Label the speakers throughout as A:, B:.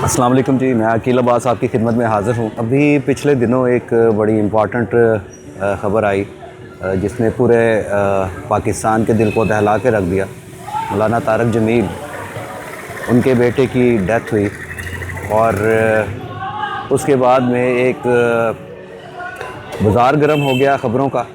A: अस्सलाम वालेकुम जी, मैं अकील अब्बास आपकी खिदमत में हाज़िर हूँ। अभी पिछले दिनों एक बड़ी इम्पॉर्टेंट ख़बर आई जिसने पूरे पाकिस्तान के दिल को दहला के रख दिया। मौलाना तारक जमील, उनके बेटे की डेथ हुई और उसके बाद में एक बाज़ार गर्म हो गया ख़बरों का।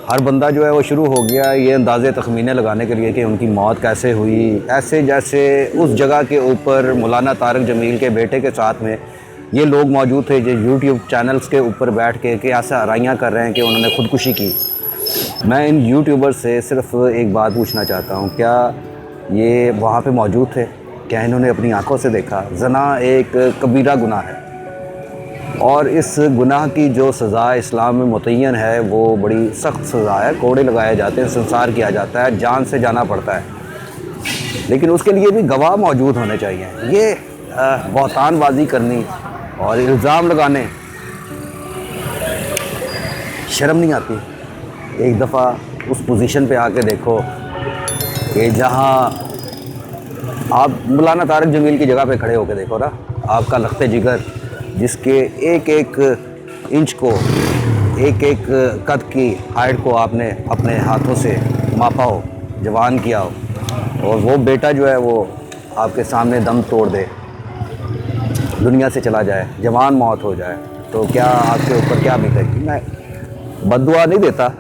A: हर बंदा जो है वो शुरू हो गया ये अंदाज़े तखमीने लगाने के लिए कि उनकी मौत कैसे हुई, ऐसे जैसे उस जगह के ऊपर मौलाना तारक जमील के बेटे के साथ में ये लोग मौजूद थे जो यूट्यूब चैनल्स के ऊपर बैठ के ऐसा आराइयाँ कर रहे हैं कि उन्होंने ख़ुदकुशी की। मैं इन यूट्यूबर से सिर्फ़ एक बात पूछना चाहता हूँ, क्या ये वहाँ पे मौजूद थे? क्या इन्होंने अपनी आँखों से देखा? ज़ना एक कबीरा गुनाह है और इस गुनाह की जो सज़ा इस्लाम में मुतय्यन है वो बड़ी सख्त सज़ा है। कोड़े लगाए जाते हैं, संसार किया जाता है, जान से जाना पड़ता है। लेकिन उसके लिए भी गवाह मौजूद होने चाहिए। ये बहतानबाजी करनी और इल्ज़ाम लगाने शर्म नहीं आती? एक दफ़ा उस पोजीशन पे आके देखो कि जहाँ आप मौलाना तारक जमील की जगह पे खड़े होकर देखो ना, आपका लख्ते जिगर जिसके एक एक इंच को, एक एक कद की हाइट को आपने अपने हाथों से मापा हो, जवान किया हो, और वो बेटा जो है वो आपके सामने दम तोड़ दे, दुनिया से चला जाए, जवान मौत हो जाए, तो क्या आपके ऊपर क्या बीतेगी? मैं बद्दुआ नहीं देता,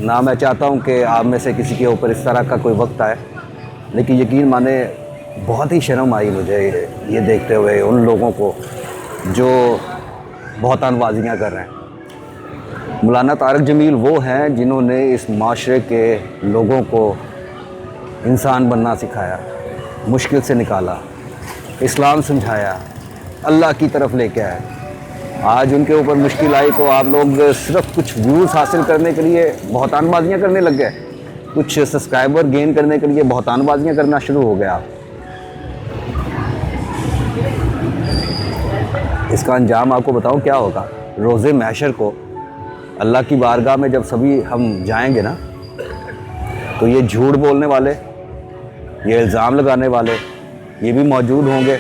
A: ना मैं चाहता हूँ कि आप में से किसी के ऊपर इस तरह का कोई वक्त आए, लेकिन यकीन माने बहुत ही शर्म आई मुझे ये देखते हुए उन लोगों को जो बहतानबाजियाँ कर रहे हैं। मौलाना तारक जमील वो हैं जिन्होंने इस माशरे के लोगों को इंसान बनना सिखाया, मुश्किल से निकाला, इस्लाम समझाया, अल्लाह की तरफ लेके आए। आज उनके ऊपर मुश्किल आई तो आप लोग सिर्फ कुछ व्यूज़ हासिल करने के लिए बहतानबाजियाँ करने लग गए, कुछ सब्सक्राइबर गेन करने के लिए बहतानबाजियाँ करना शुरू हो गया। इसका अंजाम आपको बताऊं क्या होगा? रोज़े महशर को अल्लाह की बारगाह में जब सभी हम जाएंगे ना, तो ये झूठ बोलने वाले, ये इल्ज़ाम लगाने वाले, ये भी मौजूद होंगे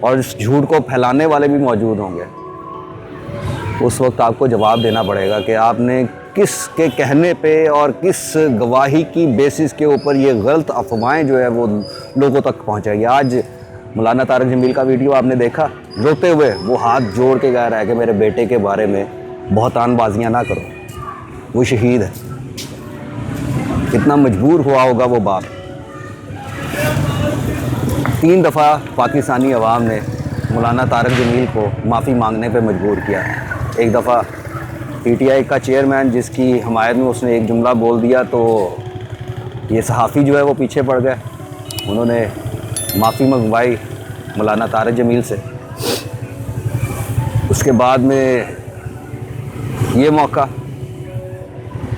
A: और इस झूठ को फैलाने वाले भी मौजूद होंगे। उस वक्त आपको जवाब देना पड़ेगा कि आपने किस के कहने पे और किस गवाही की बेसिस के ऊपर ये गलत अफवाहें जो है वो लोगों तक पहुँचाई। आज मौलाना तारक जमील का वीडियो आपने देखा, रोते हुए वो हाथ जोड़ के कह रहा है कि मेरे बेटे के बारे में बहतानबाजियाँ ना करो, वो शहीद है। कितना मजबूर हुआ होगा वो बाप। 3 दफ़ा पाकिस्तानी अवाम ने मौलाना तारक जमील को माफ़ी मांगने पे मजबूर किया। एक दफ़ा PTI का चेयरमैन जिसकी हमायत में उसने एक जुमला बोल दिया तो ये सहाफ़ी जो है वो पीछे पड़ गए, उन्होंने माफ़ी मंगवाई मौलाना तारक जमील से। उसके बाद में ये मौका,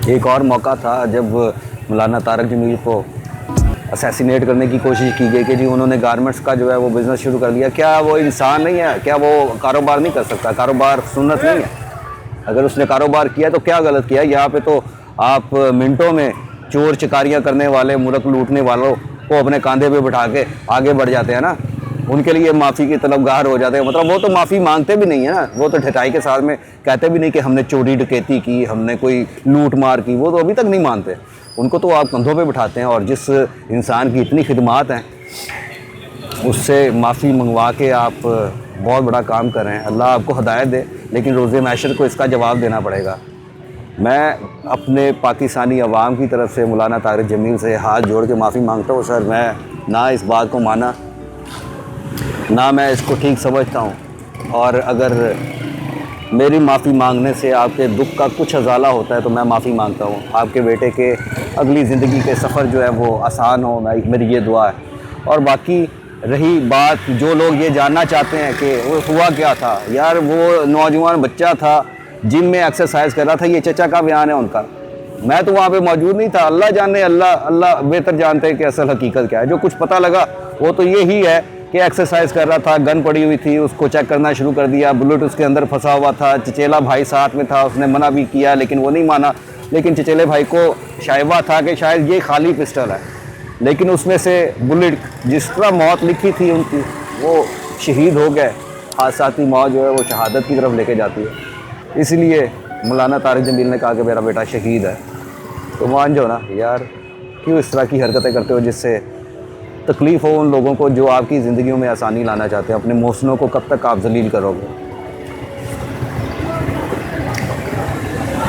A: एक और मौका था जब मौलाना तारक जमील को असैसिनेट करने की कोशिश की गई कि जी उन्होंने गारमेंट्स का जो है वो बिज़नेस शुरू कर लिया। क्या वो इंसान नहीं है? क्या वो कारोबार नहीं कर सकता? कारोबार सुन्नत नहीं है? अगर उसने कारोबार किया तो क्या गलत किया? यहाँ पे तो आप मिनटों में चोर चिकारियाँ करने वाले, मुल्क लूटने वालों को अपने कंधे पे बिठा के आगे बढ़ जाते हैं ना, उनके लिए माफ़ी की तलबगार हो जाते हैं। मतलब वो तो माफ़ी मांगते भी नहीं है ना, वो तो ढटाई के साथ में कहते भी नहीं कि हमने चोरी डकैती की, हमने कोई लूट मार की, वो तो अभी तक नहीं मानते। उनको तो आप कंधों पे बिठाते हैं और जिस इंसान की इतनी खिदमात हैं उससे माफ़ी मंगवा के आप बहुत बड़ा काम कर रहे हैं। अल्लाह आपको हिदायत दे, लेकिन रोज़े महशर को इसका जवाब देना पड़ेगा। मैं अपने पाकिस्तानी अवाम की तरफ से मौलाना तारक जमील से हाथ जोड़ के माफ़ी मांगता हूँ। सर, मैं ना इस बात को माना, ना मैं इसको ठीक समझता हूँ, और अगर मेरी माफ़ी मांगने से आपके दुख का कुछ अजाला होता है तो मैं माफ़ी मांगता हूँ। आपके बेटे के अगली ज़िंदगी के सफ़र जो है वो आसान हो, मेरी ये दुआ है। और बाकी रही बात, जो लोग ये जानना चाहते हैं कि वो हुआ क्या था, यार वो नौजवान बच्चा था जिम में एक्सरसाइज कर रहा था, ये चचा का बयान है उनका। मैं तो वहाँ पे मौजूद नहीं था, अल्लाह जाने, अल्लाह बेहतर जानते हैं कि असल हकीकत क्या है। जो कुछ पता लगा वो तो ये ही है कि एक्सरसाइज कर रहा था, गन पड़ी हुई थी, उसको चेक करना शुरू कर दिया, बुलेट उसके अंदर फंसा हुआ था, चचेला भाई साथ में था, उसने मना भी किया लेकिन वो नहीं माना। लेकिन चचेले भाई को शायबा था कि शायद ये खाली पिस्टल है, लेकिन उसमें से बुलेट जिस तरह मौत लिखी थी उनकी वो शहीद हो गए, हादसाती मौत जो है वो शहादत की तरफ लेके जाती है। इसलिए मौलाना तारिक जमील ने कहा कि मेरा बेटा शहीद है। तो मान जाओ ना यार, क्यों इस तरह की हरकतें करते हो जिससे तकलीफ़ हो उन लोगों को जो आपकी ज़िंदगियों में आसानी लाना चाहते हैं। अपने मोहसिनों को कब तक आप जलील करोगे?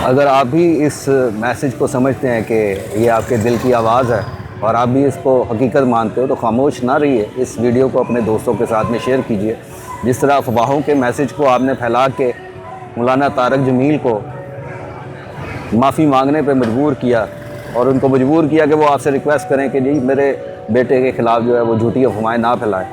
A: अगर आप भी इस मैसेज को समझते हैं कि ये आपके दिल की आवाज़ है और आप भी इसको हकीकत मानते हो, तो खामोश ना रहिए। इस वीडियो को अपने दोस्तों के साथ में शेयर कीजिए। जिस तरह अफवाहों के मैसेज को आपने फैला के मौलाना तारिक जमील को माफ़ी मांगने पे मजबूर किया और उनको मजबूर किया कि वो आपसे रिक्वेस्ट करें कि जी मेरे बेटे के ख़िलाफ़ जो है वो झूठी अफवाहें ना फैलाएं,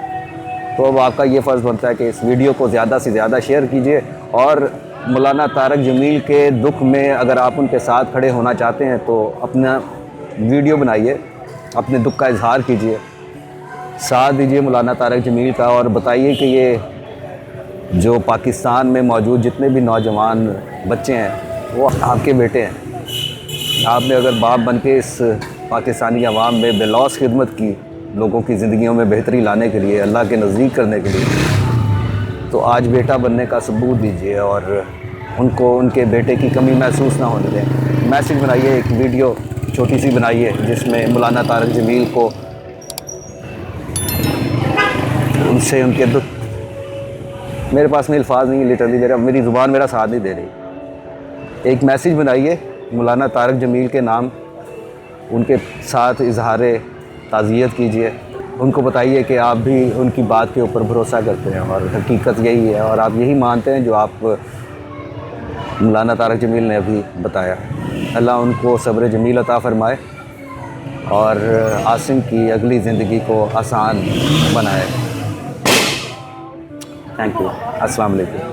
A: तो अब आपका ये फ़र्ज़ बनता है कि इस वीडियो को ज़्यादा से ज़्यादा शेयर कीजिए। और मौलाना तारिक जमील के दुख में अगर आप उनके साथ खड़े होना चाहते हैं तो अपना वीडियो बनाइए, अपने दुख का इजहार कीजिए, साथ दीजिए मौलाना तारिक जमील का और बताइए कि ये जो पाकिस्तान में मौजूद जितने भी नौजवान बच्चे हैं वो आपके बेटे हैं। आपने अगर बाप बन के इस पाकिस्तानी अवाम में बेलौस खिदमत की, लोगों की ज़िंदगियों में बेहतरी लाने के लिए, अल्लाह के नज़दीक करने के लिए, तो आज बेटा बनने का सबूत दीजिए और उनको उनके बेटे की कमी महसूस ना होने दें। मैसेज बनाइए, एक वीडियो छोटी सी बनाइए जिसमें मौलाना तारिक जमील को उनसे उनके दुख, मेरे पास में अल्फाज नहीं, लिटरली मेरी ज़ुबान मेरा साथ नहीं दे रही। एक मैसेज बनाइए मौलाना तारिक जमील के नाम, उनके साथ इजहार ताज़ियत कीजिए, उनको बताइए कि आप भी उनकी बात के ऊपर भरोसा करते हैं और हकीकत यही है और आप यही मानते हैं जो आप मौलाना तारिक जमील ने अभी बताया। अल्लाह उनको सब्र जमील अता फ़रमाए और आसिम की अगली ज़िंदगी को आसान बनाए। Thank you. अस्सलाम वालेकुम।